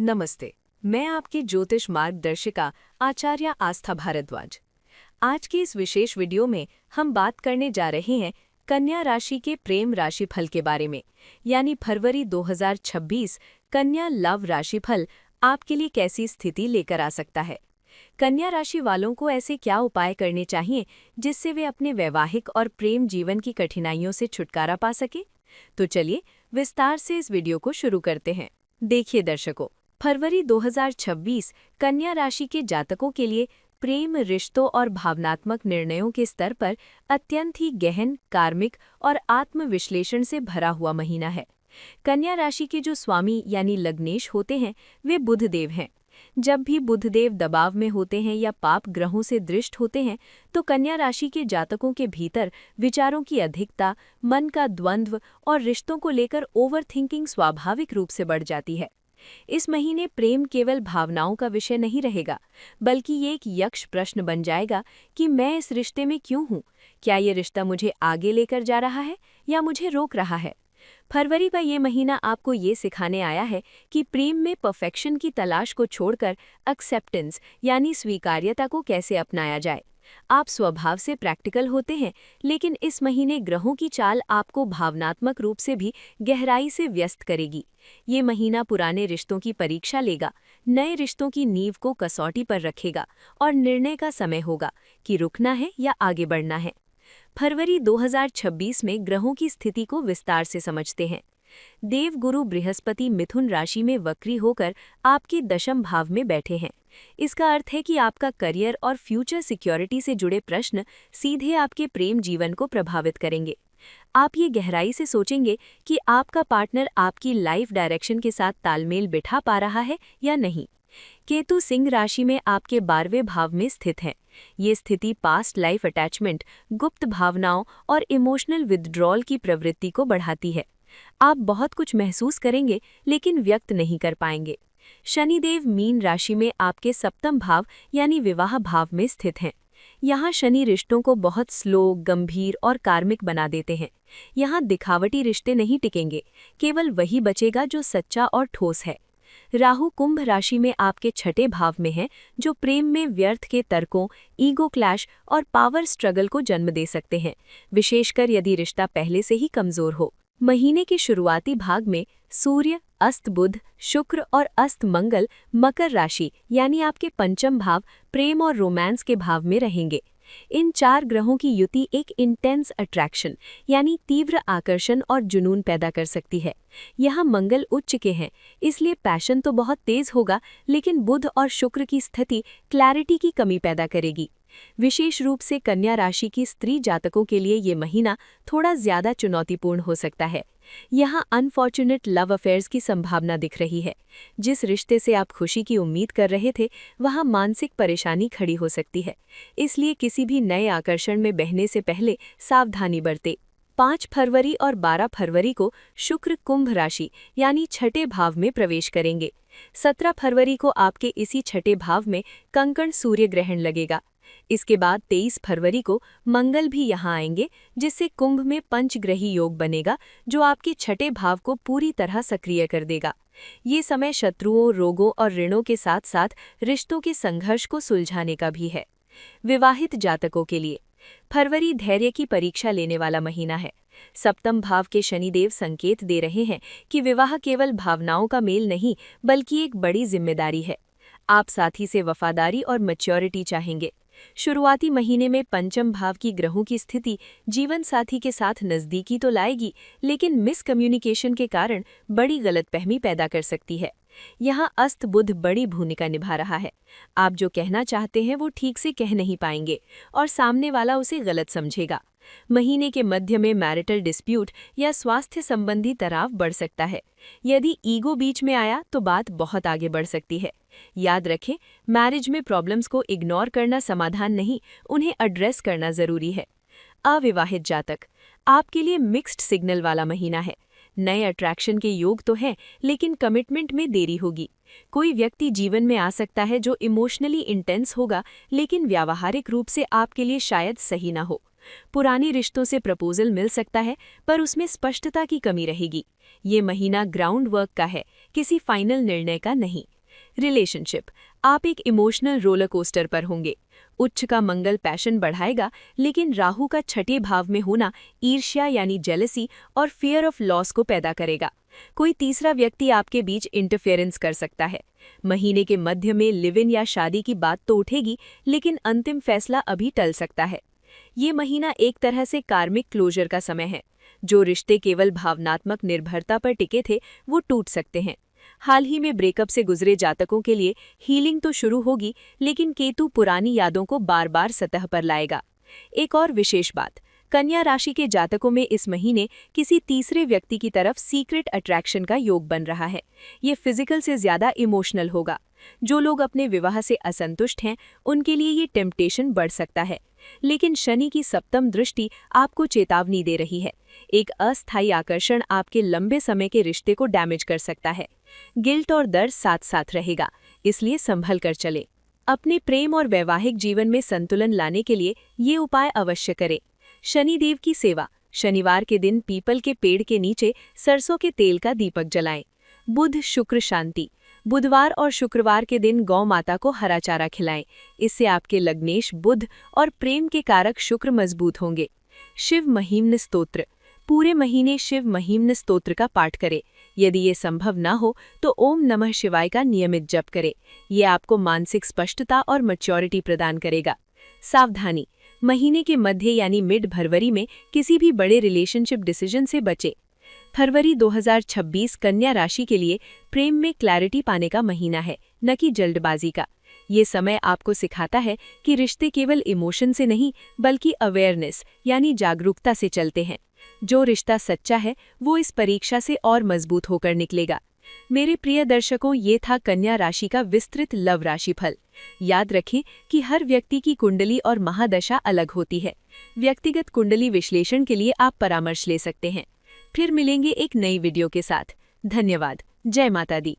नमस्ते। मैं आपकी ज्योतिष मार्गदर्शिका आचार्य आस्था भारद्वाज। आज की इस विशेष वीडियो में हम बात करने जा रहे हैं कन्या राशि के प्रेम राशिफल के बारे में, यानी फरवरी 2026 कन्या लव राशिफल आपके लिए कैसी स्थिति लेकर आ सकता है। कन्या राशि वालों को ऐसे क्या उपाय करने चाहिए जिससे वे अपने वैवाहिक और प्रेम जीवन की कठिनाइयों से छुटकारा पा सके। तो चलिए विस्तार से इस वीडियो को शुरू करते हैं। देखिए दर्शकों, फरवरी 2026 कन्या राशि के जातकों के लिए प्रेम, रिश्तों और भावनात्मक निर्णयों के स्तर पर अत्यंत ही गहन, कार्मिक और आत्मविश्लेषण से भरा हुआ महीना है। कन्या राशि के जो स्वामी यानी लग्नेश होते हैं वे बुधदेव हैं। जब भी बुधदेव दबाव में होते हैं या पाप ग्रहों से दृष्ट होते हैं तो कन्या राशि के जातकों के भीतर विचारों की अधिकता, मन का द्वंद्व और रिश्तों को लेकर ओवरथिंकिंग स्वाभाविक रूप से बढ़ जाती है। इस महीने प्रेम केवल भावनाओं का विषय नहीं रहेगा, बल्कि ये एक यक्ष प्रश्न बन जाएगा कि मैं इस रिश्ते में क्यों हूँ। क्या ये रिश्ता मुझे आगे लेकर जा रहा है या मुझे रोक रहा है। फरवरी का ये महीना आपको ये सिखाने आया है कि प्रेम में परफेक्शन की तलाश को छोड़कर एक्सेप्टेंस यानी स्वीकार्यता को कैसे अपनाया जाए। आप स्वभाव से प्रैक्टिकल होते हैं, लेकिन इस महीने ग्रहों की चाल आपको भावनात्मक रूप से भी गहराई से व्यस्त करेगी। ये महीना पुराने रिश्तों की परीक्षा लेगा, नए रिश्तों की नींव को कसौटी पर रखेगा और निर्णय का समय होगा कि रुकना है या आगे बढ़ना है। फरवरी 2026 में ग्रहों की स्थिति को विस्तार से समझते हैं। देवगुरु बृहस्पति मिथुन राशि में वक्री होकर आपके दशम भाव में बैठे हैं। इसका अर्थ है कि आपका करियर और फ्यूचर सिक्योरिटी से जुड़े प्रश्न सीधे आपके प्रेम जीवन को प्रभावित करेंगे। आप ये गहराई से सोचेंगे कि आपका पार्टनर आपकी लाइफ डायरेक्शन के साथ तालमेल बिठा पा रहा है या नहीं। केतु सिंह राशि में आपके 12वें भाव में स्थित है। ये स्थिति पास्ट लाइफ अटैचमेंट, गुप्त भावनाओं और इमोशनल विथड्रॉल की प्रवृत्ति को बढ़ाती है। आप बहुत कुछ महसूस करेंगे लेकिन व्यक्त नहीं कर पाएंगे। शनिदेव मीन राशि में आपके 7वें भाव यानी विवाह भाव में स्थित हैं। यहाँ शनि रिश्तों को बहुत स्लो, गंभीर और कार्मिक बना देते हैं। यहाँ दिखावटी रिश्ते नहीं टिकेंगे, केवल वही बचेगा जो सच्चा और ठोस है। राहु कुंभ राशि में आपके 6ठे भाव में है, जो प्रेम में व्यर्थ के तर्कों, ईगो क्लैश और पावर स्ट्रगल को जन्म दे सकते हैं, विशेषकर यदि रिश्ता पहले से ही कमजोर हो। महीने के शुरुआती भाग में सूर्य, अस्त बुध, शुक्र और अस्त मंगल मकर राशि यानी आपके 5वें भाव प्रेम और रोमांस के भाव में रहेंगे। इन 4 ग्रहों की युति एक इंटेंस अट्रैक्शन यानी तीव्र आकर्षण और जुनून पैदा कर सकती है। यहाँ मंगल उच्च के हैं, इसलिए पैशन तो बहुत तेज होगा, लेकिन बुध और शुक्र की स्थिति क्लैरिटी की कमी पैदा करेगी। विशेष रूप से कन्या राशि की स्त्री जातकों के लिए ये महीना थोड़ा ज्यादा चुनौतीपूर्ण हो सकता है। यहाँ अनफॉर्चुनेट लव अफेयर्स की संभावना दिख रही है। जिस रिश्ते से आप खुशी की उम्मीद कर रहे थे, वहाँ मानसिक परेशानी खड़ी हो सकती है, इसलिए किसी भी नए आकर्षण में बहने से पहले सावधानी बरतें। 5 फरवरी और 12 फरवरी को शुक्र कुंभ राशि यानी 6ठे भाव में प्रवेश करेंगे। 17 फरवरी को आपके इसी 6ठे भाव में कंकण सूर्य ग्रहण लगेगा। इसके बाद 23 फरवरी को मंगल भी यहाँ आएंगे, जिससे कुंभ में पंचग्रही योग बनेगा, जो आपके 6ठे भाव को पूरी तरह सक्रिय कर देगा। ये समय शत्रुओं, रोगों और ऋणों के साथ साथ रिश्तों के संघर्ष को सुलझाने का भी है। विवाहित जातकों के लिए फरवरी धैर्य की परीक्षा लेने वाला महीना है। 7वें भाव के शनिदेव संकेत दे रहे हैं कि विवाह केवल भावनाओं का मेल नहीं, बल्कि एक बड़ी जिम्मेदारी है। आप साथी से वफादारी और मैच्योरिटी चाहेंगे। शुरुआती महीने में 5वें भाव की ग्रहों की स्थिति जीवन साथी के साथ नज़दीकी तो लाएगी, लेकिन मिसकम्युनिकेशन के कारण बड़ी गलतफहमी पैदा कर सकती है। यहाँ अस्त बुध बड़ी भूमिका निभा रहा है। आप जो कहना चाहते हैं वो ठीक से कह नहीं पाएंगे और सामने वाला उसे गलत समझेगा। महीने के मध्य में मैरिटल डिस्प्यूट या स्वास्थ्य संबंधी तनाव बढ़ सकता है। यदि ईगो बीच में आया तो बात बहुत आगे बढ़ सकती है। याद रखें, मैरिज में प्रॉब्लम्स को इग्नोर करना समाधान नहीं, उन्हें एड्रेस करना जरूरी है। अविवाहित जातक, आपके लिए मिक्स्ड सिग्नल वाला महीना है। नए अट्रैक्शन के योग तो हैं, लेकिन कमिटमेंट में देरी होगी। कोई व्यक्ति जीवन में आ सकता है जो इमोशनली इंटेंस होगा, लेकिन व्यावहारिक रूप से आपके लिए शायद सही ना हो। पुराने रिश्तों से प्रपोजल मिल सकता है, पर उसमें स्पष्टता की कमी रहेगी। ये महीना ग्राउंड वर्क का है, किसी फाइनल निर्णय का नहीं। रिलेशनशिप, आप एक इमोशनल रोलर कोस्टर पर होंगे। उच्च का मंगल पैशन बढ़ाएगा, लेकिन राहु का छठे भाव में होना ईर्ष्या यानी जेलसी और फियर ऑफ लॉस को पैदा करेगा। कोई तीसरा व्यक्ति आपके बीच इंटरफेरेंस कर सकता है। महीने के मध्य में लिव इन या शादी की बात तो उठेगी, लेकिन अंतिम फैसला अभी टल सकता है। ये महीना एक तरह से कार्मिक क्लोजर का समय है। जो रिश्ते केवल भावनात्मक निर्भरता पर टिके थे, वो टूट सकते हैं। हाल ही में ब्रेकअप से गुजरे जातकों के लिए हीलिंग तो शुरू होगी, लेकिन केतु पुरानी यादों को बार बार सतह पर लाएगा। एक और विशेष बात, कन्या राशि के जातकों में इस महीने किसी तीसरे व्यक्ति की तरफ सीक्रेट अट्रैक्शन का योग बन रहा है। ये फिजिकल से ज्यादा इमोशनल होगा। जो लोग अपने विवाह से असंतुष्ट हैं, उनके लिए ये टेम्पटेशन बढ़ सकता है। लेकिन शनि की सप्तम दृष्टि आपको चेतावनी दे रही है। एक अस्थायी आकर्षण आपके लंबे समय के रिश्ते को डैमेज कर सकता है। गिल्ट और दर्द साथ साथ रहेगा, इसलिए संभल कर चले। अपने प्रेम और वैवाहिक जीवन में संतुलन लाने के लिए ये उपाय अवश्य करें। शनिदेव की सेवा, शनिवार के दिन पीपल के पेड़ के नीचे सरसों के तेल का दीपक जलाएं। बुध शुक्र शांति, बुधवार और शुक्रवार के दिन गौ माता को हरा चारा खिलाएं। इससे आपके लग्नेश बुध और प्रेम के कारक शुक्र मजबूत होंगे। शिव महिम्न स्तोत्र, पूरे महीने शिव महिम्न स्तोत्र का पाठ करें। यदि ये संभव न हो तो ओम नमः शिवाय का नियमित जप करें। ये आपको मानसिक स्पष्टता और मैच्योरिटी प्रदान करेगा। सावधानी, महीने के मध्य यानी मिड फरवरी में किसी भी बड़े रिलेशनशिप डिसीजन से बचें। फरवरी 2026 कन्या राशि के लिए प्रेम में क्लैरिटी पाने का महीना है, न कि जल्दबाजी का। ये समय आपको सिखाता है कि रिश्ते केवल इमोशन से नहीं, बल्कि अवेयरनेस यानी जागरूकता से चलते हैं। जो रिश्ता सच्चा है, वो इस परीक्षा से और मजबूत होकर निकलेगा। मेरे प्रिय दर्शकों, ये था कन्या राशि का विस्तृत लव राशिफल। याद रखें कि हर व्यक्ति की कुंडली और महादशा अलग होती है। व्यक्तिगत कुंडली विश्लेषण के लिए आप परामर्श ले सकते हैं। फिर मिलेंगे एक नई वीडियो के साथ। धन्यवाद। जय माता दी।